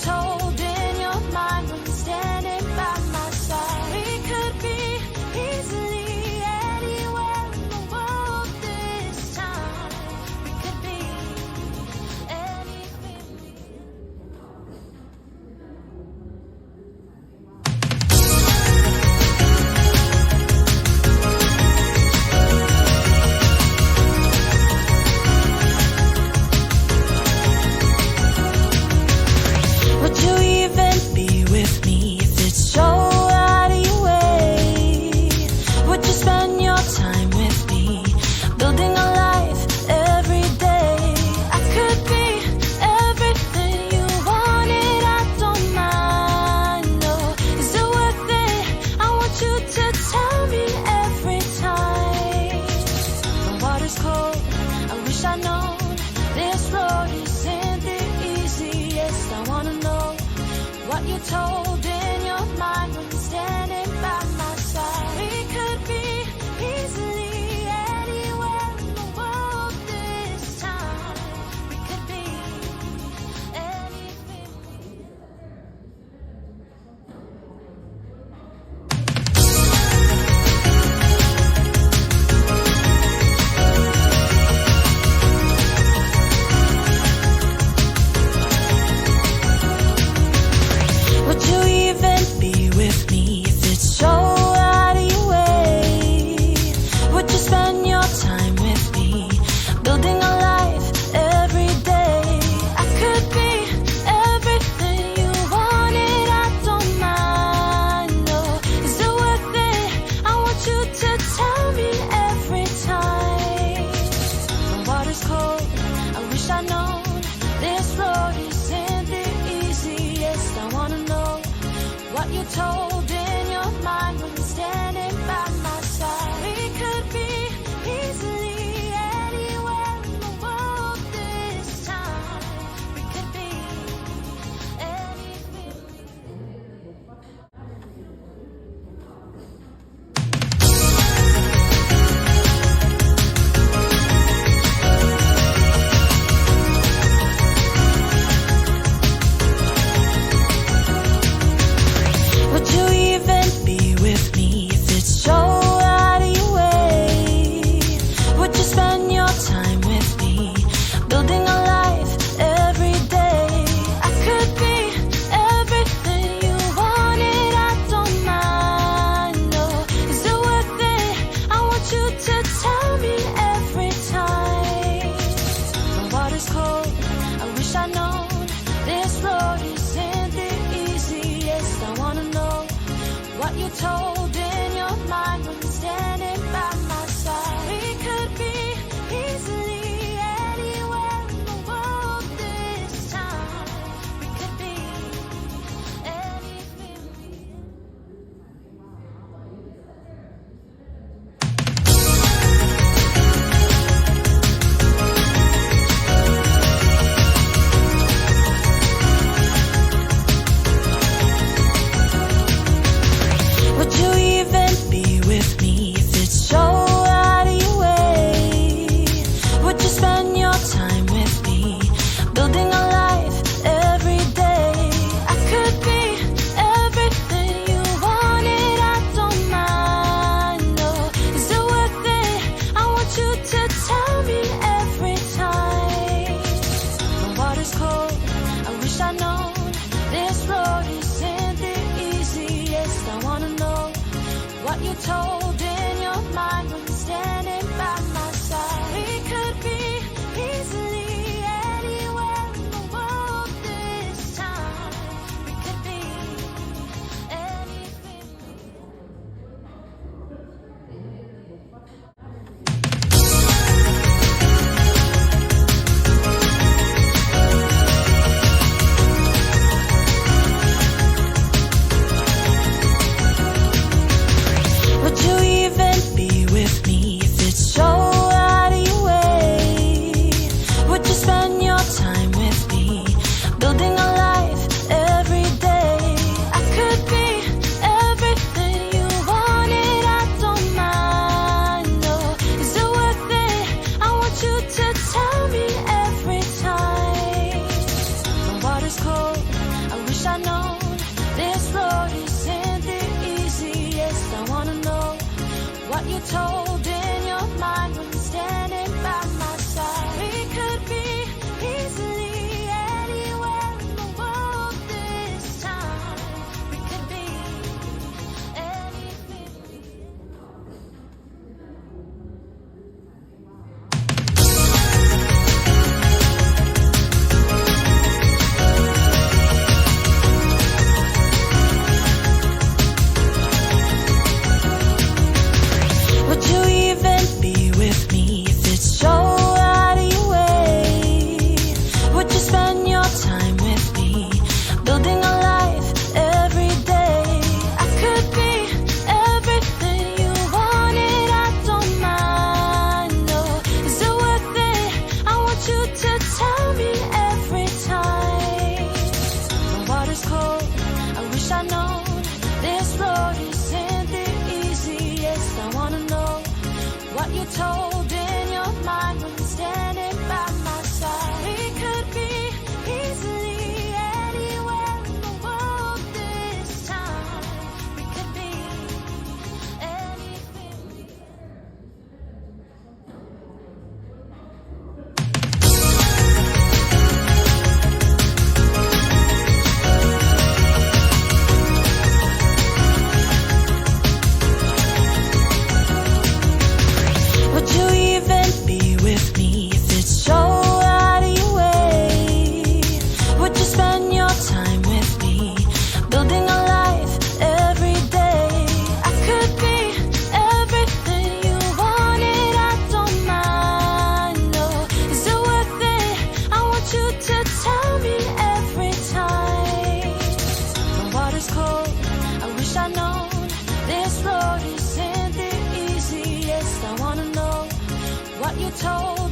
told in your mind when you're standing by my side. We could be easily anywhere in the world this time. We could be anything. Would you even be with me if it's so out of your way? Would you spend your time with me, building a life every day? I could be everything you wanted, I don't mind, no. Is it worth it? I want you to tell me every time. The water's cold, I wish I'd known. This road isn't the easiest. I wanna know what you told in your mind when you're standing by my side. We could be easily anywhere in the world this time. We could be anything. Would you even be with me if it's so out of your way? Would you spend your time with me, building a life every day? I could be everything you wanted, I don't mind, no. Is it worth it? I want you to tell me every time. The water's cold, I wish I'd known. This road isn't the easiest. I wanna know what you told in your mind when you're standing by my side. We could be easily anywhere in the world this time. We could be anything. Would you even be with me if it's so out of your way? Would you spend your time with me, building a life every day? I could be everything you wanted, I don't mind, no. Is it worth it? I want you to tell me every time. The water's cold, I wish I'd known. This road isn't the easiest. I wanna know what you told in your mind when you're standing by my side. We could be easily anywhere in the world this time. We could be anything. Would you even be with me if it's so out of your way? Would you spend your time with me, building a life every day? I could be everything you wanted, I don't mind, no. Is it worth it? I want you to tell me every time. The water's cold, I wish I'd known. This road isn't the easiest. I wanna know what you told in your mind when you're standing by my side. We could be easily anywhere in the world this time. We could be anything. Would you what you told in your mind when you're standing by my side. We could be easily anywhere in the world this time. We could be anything. Would you even be with me if it's so out of your way? Would you spend your time with me, building a life every day? I could be everything you wanted, I don't mind, no. Is it worth it? I want you to tell me every time. The water's cold, I wish I'd known. This road isn't the easiest. I wanna know what you told in your mind when you're standing by my side. We could be easily anywhere in the world this time. We could be anything. Would you even be with me if it's so out of your way? Would you spend your time with me, building a life every day? I could be everything you wanted, I don't mind, no. Is it worth it? I want you to tell me every time. The water's cold, I wish I'd known. This road isn't the easiest. I wanna know what you told